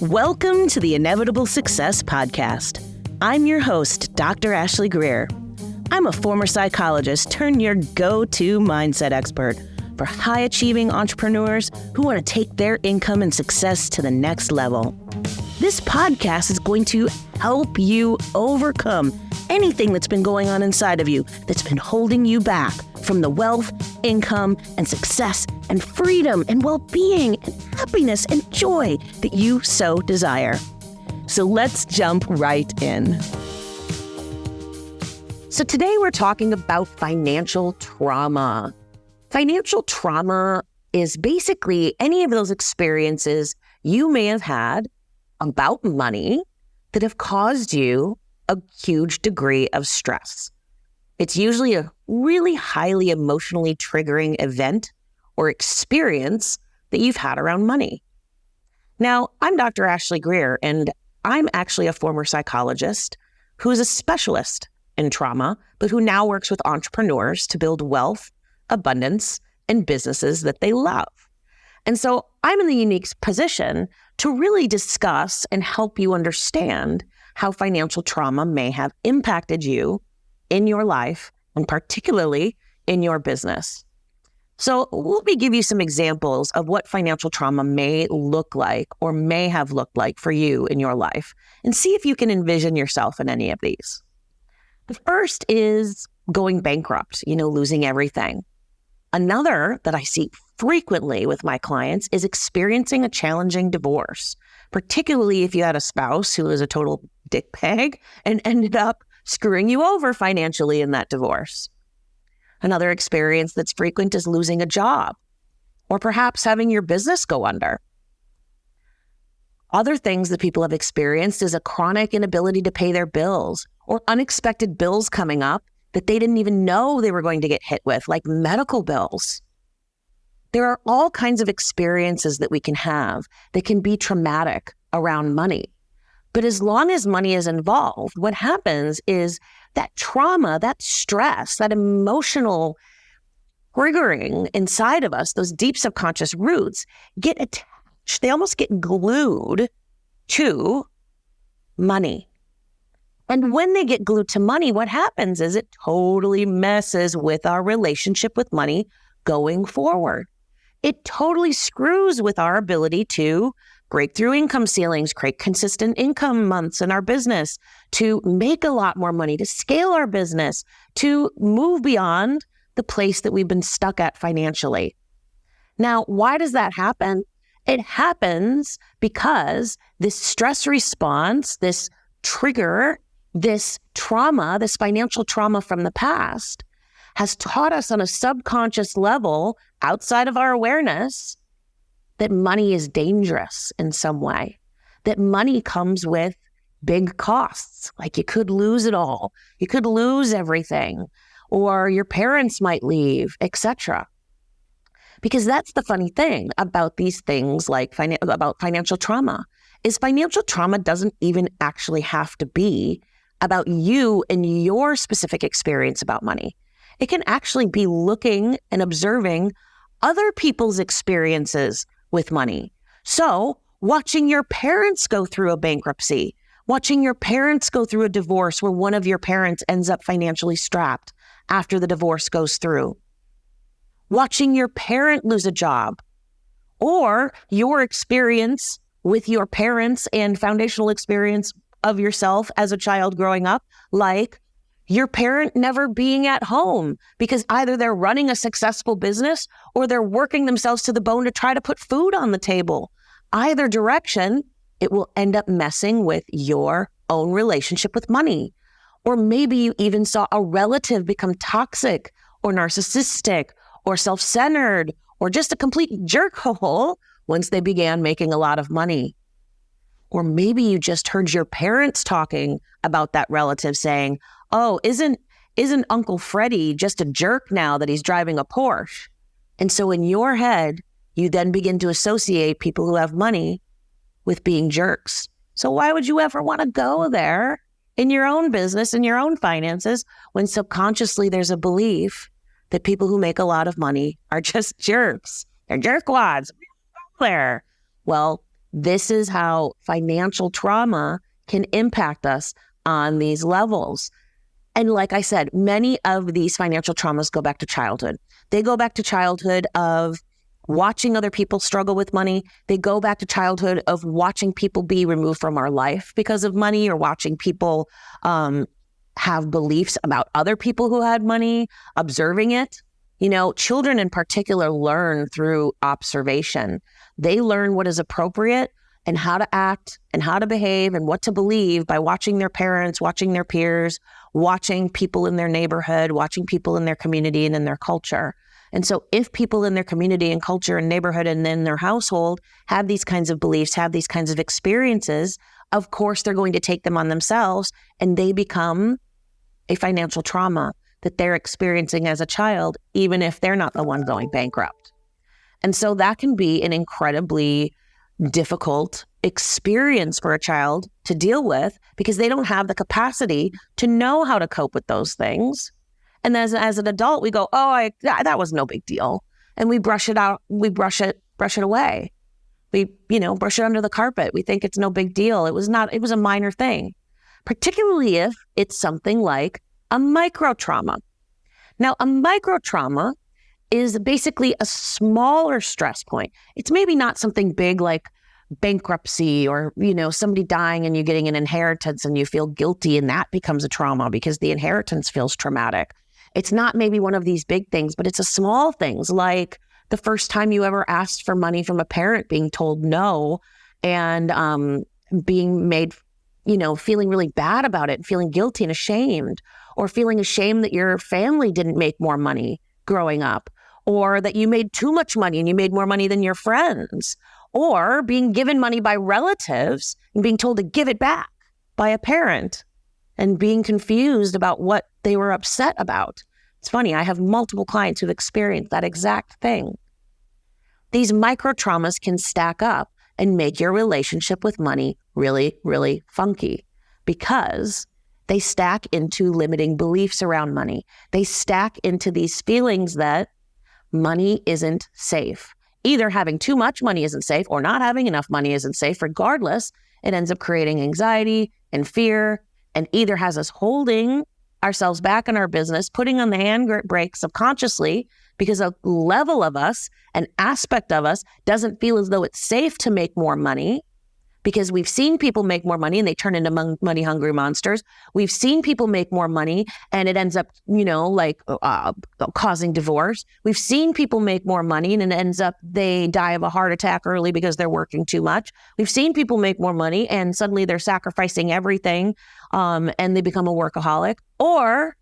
Welcome to the Inevitable Success Podcast. I'm your host, Dr. Ashley Greer. I'm a former psychologist turned your go-to mindset expert for high-achieving entrepreneurs who want to take their income and success to the next level. This podcast is going to help you overcome anything that's been going on inside of you that's been holding you back from the wealth, income, and success, and freedom, and well-being, and happiness, and joy that you so desire. So let's jump right in. So today we're talking about financial trauma. Financial trauma is basically any of those experiences you may have had about money that have caused you a huge degree of stress. It's usually a really highly emotionally triggering event or experience that you've had around money. Now, I'm Dr. Ashley Greer, and I'm actually a former psychologist who is a specialist in trauma, but who now works with entrepreneurs to build wealth, abundance, and businesses that they love. And so I'm in the unique position to really discuss and help you understand how financial trauma may have impacted you in your life, and particularly in your business. So let me give you some examples of what financial trauma may look like or may have looked like for you in your life, and see if you can envision yourself in any of these. The first is going bankrupt, losing everything. Another that I see frequently with my clients is experiencing a challenging divorce, particularly if you had a spouse who was a total dickbag and ended up screwing you over financially in that divorce. Another experience that's frequent is losing a job, or perhaps having your business go under. Other things that people have experienced is a chronic inability to pay their bills, or unexpected bills coming up that they didn't even know they were going to get hit with, like medical bills. There are all kinds of experiences that we can have that can be traumatic around money. But as long as money is involved, what happens is that trauma, that stress, that emotional triggering inside of us, those deep subconscious roots get attached. They almost get glued to money. And when they get glued to money, what happens is it totally messes with our relationship with money going forward. It totally screws with our ability to break through income ceilings, create consistent income months in our business, to make a lot more money, to scale our business, to move beyond the place that we've been stuck at financially. Now, why does that happen? It happens because this stress response, this trigger, this trauma, this financial trauma from the past has taught us on a subconscious level outside of our awareness that money is dangerous in some way, that money comes with big costs, like you could lose it all, you could lose everything, or your parents might leave, etc. Because that's the funny thing about these things like about financial trauma, is financial trauma doesn't even actually have to be about you and your specific experience about money. It can actually be looking and observing other people's experiences with money. So watching your parents go through a bankruptcy, watching your parents go through a divorce where one of your parents ends up financially strapped after the divorce goes through, watching your parent lose a job, or your experience with your parents and foundational experience of yourself as a child growing up, like your parent never being at home because either they're running a successful business or they're working themselves to the bone to try to put food on the table. Either direction, it will end up messing with your own relationship with money. Or maybe you even saw a relative become toxic or narcissistic or self-centered or just a complete jerkhole once they began making a lot of money. Or maybe you just heard your parents talking about that relative saying, oh, isn't Uncle Freddie just a jerk now that he's driving a Porsche? And so in your head, you then begin to associate people who have money with being jerks. So why would you ever want to go there in your own business, in your own finances, when subconsciously there's a belief that people who make a lot of money are just jerks? They're jerkwads. There. Well, This is how financial trauma can impact us on these levels. And like I said, many of these financial traumas go back to childhood. They go back to childhood of watching other people struggle with money. They go back to childhood of watching people be removed from our life because of money, or watching people have beliefs about other people who had money, observing it. You know, children in particular learn through observation. They learn what is appropriate and how to act and how to behave and what to believe by watching their parents, watching their peers, watching people in their neighborhood, watching people in their community and in their culture. And so if people in their community and culture and neighborhood and in their household have these kinds of beliefs, have these kinds of experiences, of course, they're going to take them on themselves, and they become a financial trauma that they're experiencing as a child, even if they're not the one going bankrupt. And so that can be an incredibly difficult experience for a child to deal with, because they don't have the capacity to know how to cope with those things. And as an adult, we go, that was no big deal. And we brush it out, we brush it away. We, brush it under the carpet. We think it's no big deal. It was a minor thing, particularly if it's something like a micro trauma. Now, a micro trauma is basically a smaller stress point. It's maybe not something big like bankruptcy or, somebody dying and you getting an inheritance and you feel guilty and that becomes a trauma because the inheritance feels traumatic. It's not maybe one of these big things, but it's a small things like the first time you ever asked for money from a parent being told no, and being made, feeling really bad about it, feeling guilty and ashamed, or feeling ashamed that your family didn't make more money growing up, or that you made too much money and you made more money than your friends, or being given money by relatives and being told to give it back by a parent and being confused about what they were upset about. It's funny, I have multiple clients who've experienced that exact thing. These micro traumas can stack up and make your relationship with money really, really funky, because they stack into limiting beliefs around money. They stack into these feelings that money isn't safe. Either having too much money isn't safe or not having enough money isn't safe. Regardless, it ends up creating anxiety and fear, and either has us holding ourselves back in our business, putting on the handbrake subconsciously because a level of us, an aspect of us, doesn't feel as though it's safe to make more money, because we've seen people make more money and they turn into money-hungry monsters. We've seen people make more money and it ends up, causing divorce. We've seen people make more money and it ends up they die of a heart attack early because they're working too much. We've seen people make more money and suddenly they're sacrificing everything and they become a workaholic. Or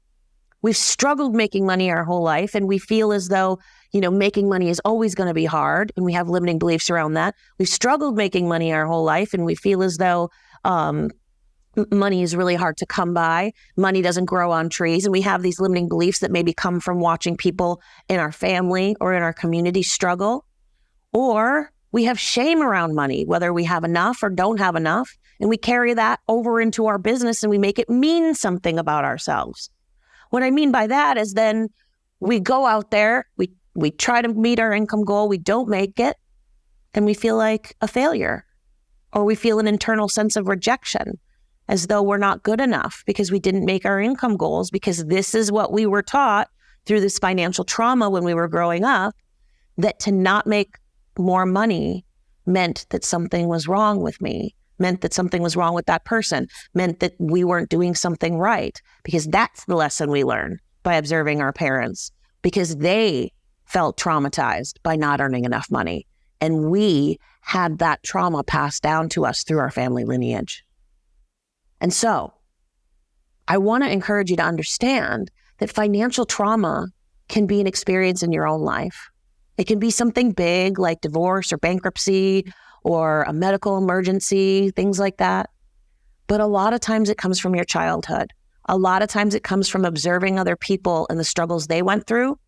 we've struggled making money our whole life and we feel as though making money is always going to be hard, and we have limiting beliefs around that. We've struggled making money our whole life, and we feel as though money is really hard to come by. Money doesn't grow on trees, and we have these limiting beliefs that maybe come from watching people in our family or in our community struggle. Or we have shame around money, whether we have enough or don't have enough, and we carry that over into our business and we make it mean something about ourselves. What I mean by that is then we go out there, we try to meet our income goal, we don't make it, and we feel like a failure, or we feel an internal sense of rejection, as though we're not good enough because we didn't make our income goals, because this is what we were taught through this financial trauma when we were growing up, that to not make more money meant that something was wrong with me, meant that something was wrong with that person, meant that we weren't doing something right, because that's the lesson we learn by observing our parents, because they felt traumatized by not earning enough money. And we had that trauma passed down to us through our family lineage. And so I want to encourage you to understand that financial trauma can be an experience in your own life. It can be something big like divorce or bankruptcy or a medical emergency, things like that. But a lot of times it comes from your childhood. A lot of times it comes from observing other people and the struggles they went through.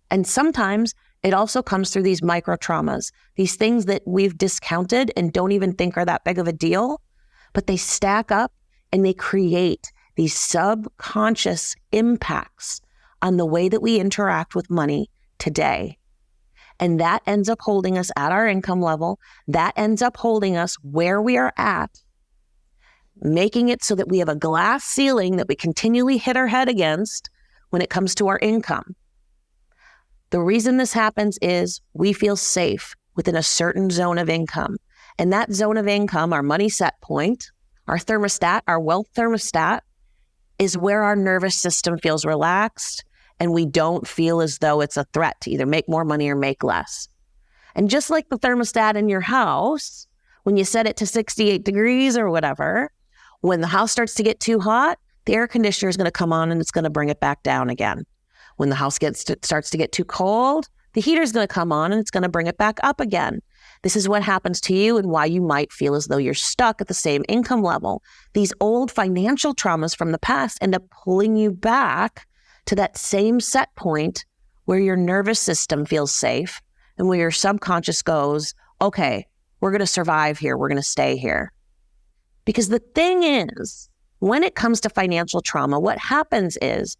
And sometimes it also comes through these micro traumas, these things that we've discounted and don't even think are that big of a deal, but they stack up and they create these subconscious impacts on the way that we interact with money today. And that ends up holding us at our income level. That ends up holding us where we are at, making it so that we have a glass ceiling that we continually hit our head against when it comes to our income. The reason this happens is we feel safe within a certain zone of income. And that zone of income, our money set point, our thermostat, our wealth thermostat, is where our nervous system feels relaxed and we don't feel as though it's a threat to either make more money or make less. And just like the thermostat in your house, when you set it to 68 degrees or whatever, when the house starts to get too hot, the air conditioner is going to come on and it's going to bring it back down again. When the house starts to get too cold, the heater is going to come on and it's going to bring it back up again. This is what happens to you and why you might feel as though you're stuck at the same income level. These old financial traumas from the past end up pulling you back to that same set point where your nervous system feels safe and where your subconscious goes, okay, we're going to survive here. We're going to stay here. Because the thing is, when it comes to financial trauma, what happens is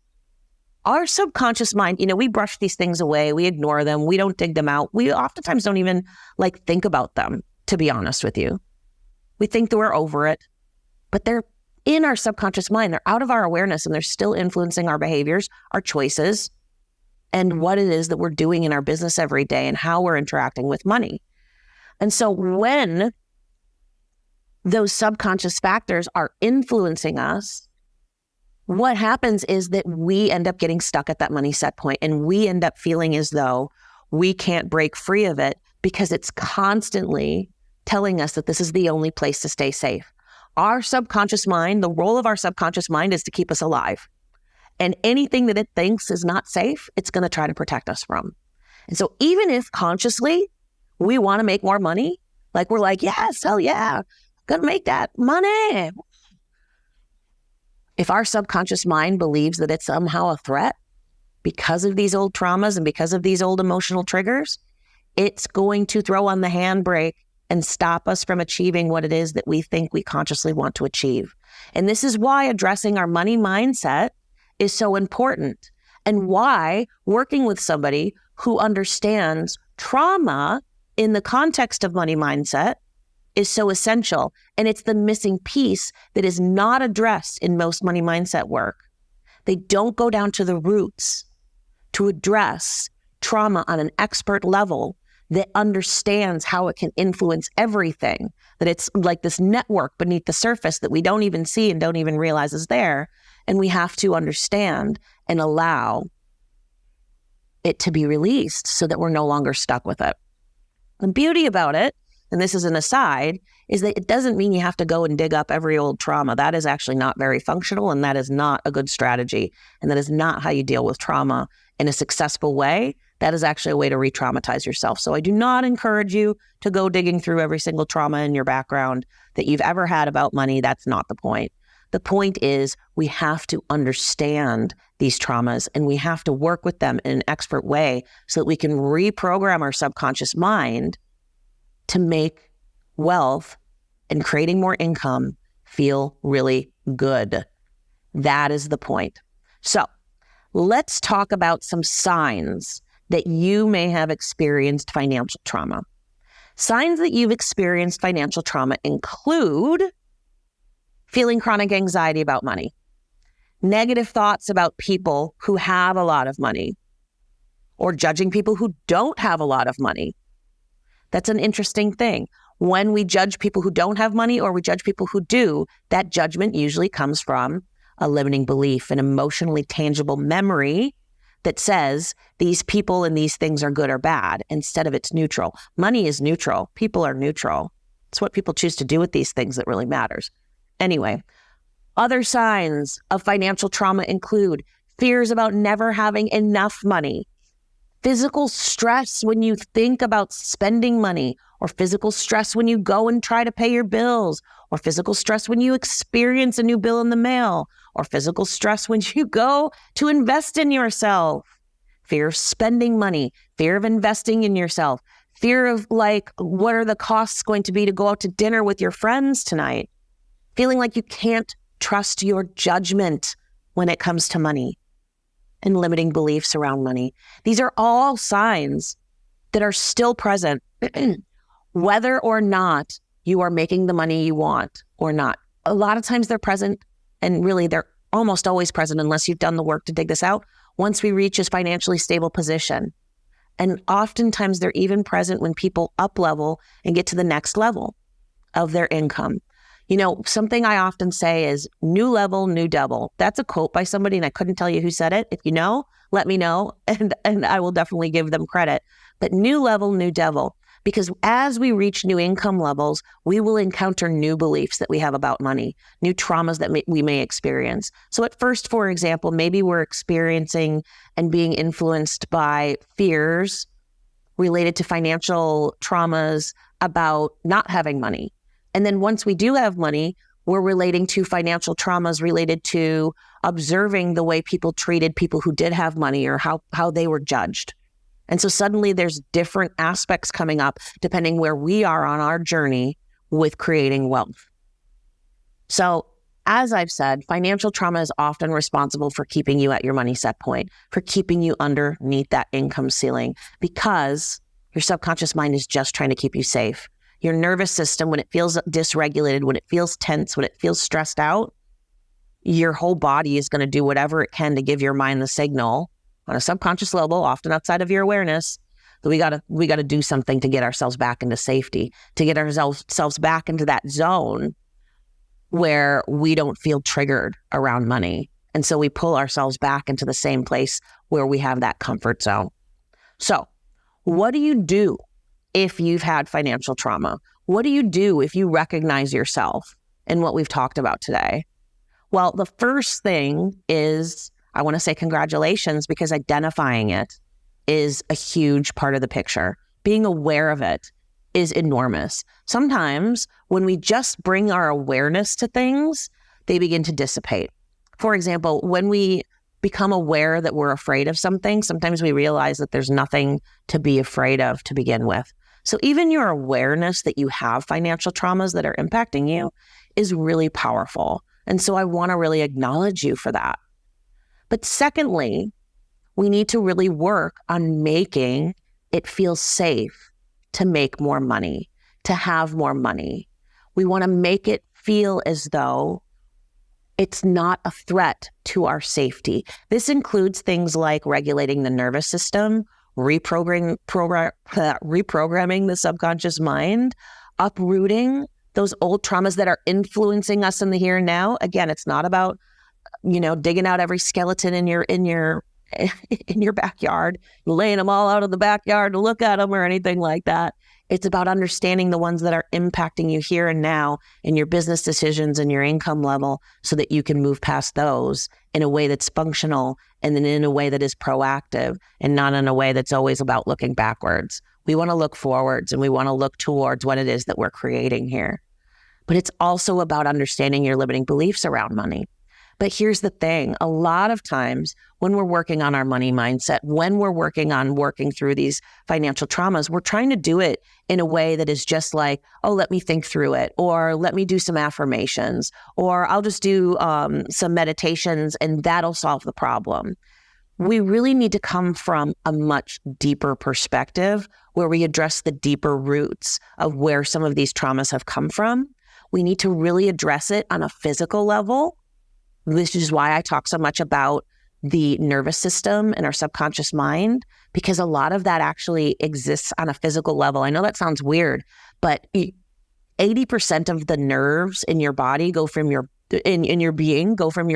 our subconscious mind, we brush these things away. We ignore them. We don't dig them out. We oftentimes don't even think about them, to be honest with you. We think that we're over it, but they're in our subconscious mind. They're out of our awareness and they're still influencing our behaviors, our choices, and what it is that we're doing in our business every day and how we're interacting with money. And so when those subconscious factors are influencing us, what happens is that we end up getting stuck at that money set point and we end up feeling as though we can't break free of it because it's constantly telling us that this is the only place to stay safe. Our subconscious mind, the role of our subconscious mind is to keep us alive. And anything that it thinks is not safe, it's going to try to protect us from. And so even if consciously we want to make more money, we're like, yes, hell yeah, going to make that money. If our subconscious mind believes that it's somehow a threat because of these old traumas and because of these old emotional triggers, it's going to throw on the handbrake and stop us from achieving what it is that we think we consciously want to achieve. And this is why addressing our money mindset is so important and why working with somebody who understands trauma in the context of money mindset is so essential. And it's the missing piece that is not addressed in most money mindset work. They don't go down to the roots to address trauma on an expert level that understands how it can influence everything, that it's like this network beneath the surface that we don't even see and don't even realize is there. And we have to understand and allow it to be released so that we're no longer stuck with it. The beauty about it, and this is an aside, is that it doesn't mean you have to go and dig up every old trauma. That is actually not very functional, and that is not a good strategy. And that is not how you deal with trauma in a successful way. That is actually a way to re-traumatize yourself. So I do not encourage you to go digging through every single trauma in your background that you've ever had about money. That's not the point. The point is we have to understand these traumas and we have to work with them in an expert way so that we can reprogram our subconscious mind to make wealth and creating more income feel really good. That is the point. So let's talk about some signs that you may have experienced financial trauma. Signs that you've experienced financial trauma include feeling chronic anxiety about money, negative thoughts about people who have a lot of money, or judging people who don't have a lot of money. That's an interesting thing. When we judge people who don't have money or we judge people who do, that judgment usually comes from a limiting belief, an emotionally tangible memory that says these people and these things are good or bad, instead of it's neutral. Money is neutral. People are neutral. It's what people choose to do with these things that really matters. Anyway, other signs of financial trauma include fears about never having enough money, physical stress when you think about spending money, or physical stress when you go and try to pay your bills, or physical stress when you experience a new bill in the mail, or physical stress when you go to invest in yourself. Fear of spending money, fear of investing in yourself, fear of what are the costs going to be to go out to dinner with your friends tonight? Feeling like you can't trust your judgment when it comes to money, and limiting beliefs around money. These are all signs that are still present, whether or not you are making the money you want or not. A lot of times they're present, and really they're almost always present unless you've done the work to dig this out, once we reach a financially stable position. And oftentimes they're even present when people up level and get to the next level of their income. You know, something I often say is new level, new devil. That's a quote by somebody, and I couldn't tell you who said it. If you know, let me know, and I will definitely give them credit. But new level, new devil, because as we reach new income levels, we will encounter new beliefs that we have about money, new traumas that we may experience. So at first, for example, maybe we're experiencing and being influenced by fears related to financial traumas about not having money. And then once we do have money, we're relating to financial traumas related to observing the way people treated people who did have money or how they were judged. And so suddenly there's different aspects coming up depending where we are on our journey with creating wealth. So as I've said, financial trauma is often responsible for keeping you at your money set point, for keeping you underneath that income ceiling, because your subconscious mind is just trying to keep you safe. Your nervous system, when it feels dysregulated, when it feels tense, when it feels stressed out, your whole body is going to do whatever it can to give your mind the signal on a subconscious level, often outside of your awareness, that we got to do something to get ourselves back into safety, to get ourselves back into that zone where we don't feel triggered around money. And so we pull ourselves back into the same place where we have that comfort zone. So what do you do if you've had financial trauma? What do you do if you recognize yourself in what we've talked about today? Well, the first thing is, I want to say congratulations, because identifying it is a huge part of the picture. Being aware of it is enormous. Sometimes when we just bring our awareness to things, they begin to dissipate. For example, when we become aware that we're afraid of something, sometimes we realize that there's nothing to be afraid of to begin with. So even your awareness that you have financial traumas that are impacting you is really powerful. And so I want to really acknowledge you for that. But secondly, we need to really work on making it feel safe to make more money, to have more money. We want to make it feel as though it's not a threat to our safety. This includes things like regulating the nervous system, reprogramming the subconscious mind, uprooting those old traumas that are influencing us in the here and now. Again, it's not about, digging out every skeleton in your backyard, laying them all out in the backyard to look at them or anything like that. It's about understanding the ones that are impacting you here and now in your business decisions and your income level, so that you can move past those in a way that's functional, and then in a way that is proactive, and not in a way that's always about looking backwards. We want to look forwards, and we want to look towards what it is that we're creating here. But it's also about understanding your limiting beliefs around money. But here's the thing. A lot of times when we're working on our money mindset, when we're working through these financial traumas, we're trying to do it in a way that is just like, oh, let me think through it, or let me do some affirmations, or I'll just do some meditations and that'll solve the problem. We really need to come from a much deeper perspective where we address the deeper roots of where some of these traumas have come from. We need to really address it on a physical level. This is why I talk so much about the nervous system and our subconscious mind, because a lot of that actually exists on a physical level. I know that sounds weird, but 80% of the nerves in your body go from your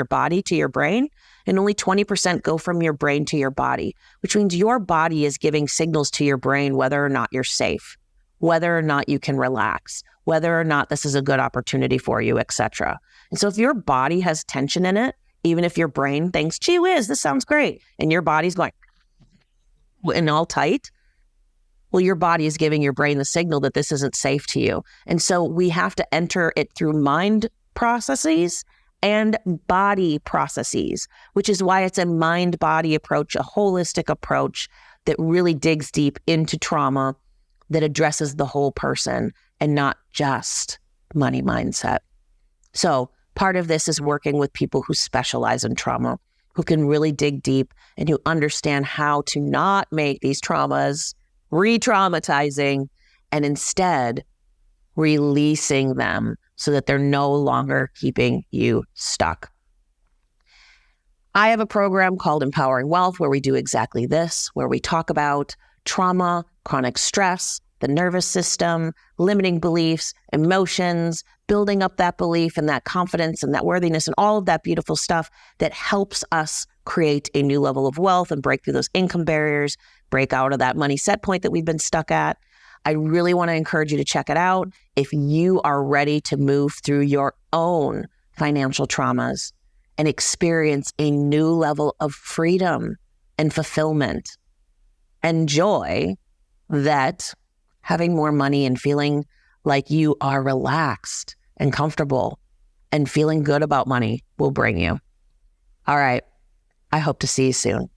body to your brain, and only 20% go from your brain to your body, which means your body is giving signals to your brain whether or not you're safe, whether or not you can relax, whether or not this is a good opportunity for you, etc. And so if your body has tension in it, even if your brain thinks, gee whiz, this sounds great, and your body's going and all tight, well, your body is giving your brain the signal that this isn't safe to you. And so we have to enter it through mind processes and body processes, which is why it's a mind-body approach, a holistic approach that really digs deep into trauma, that addresses the whole person and not just money mindset. So part of this is working with people who specialize in trauma, who can really dig deep and who understand how to not make these traumas re-traumatizing, and instead releasing them so that they're no longer keeping you stuck. I have a program called Empowering Wealth where we do exactly this, where we talk about trauma, chronic stress, the nervous system, limiting beliefs, emotions, building up that belief and that confidence and that worthiness and all of that beautiful stuff that helps us create a new level of wealth and break through those income barriers, break out of that money set point that we've been stuck at. I really want to encourage you to check it out if you are ready to move through your own financial traumas and experience a new level of freedom and fulfillment and joy that having more money and feeling like you are relaxed and comfortable and feeling good about money will bring you. All right. I hope to see you soon.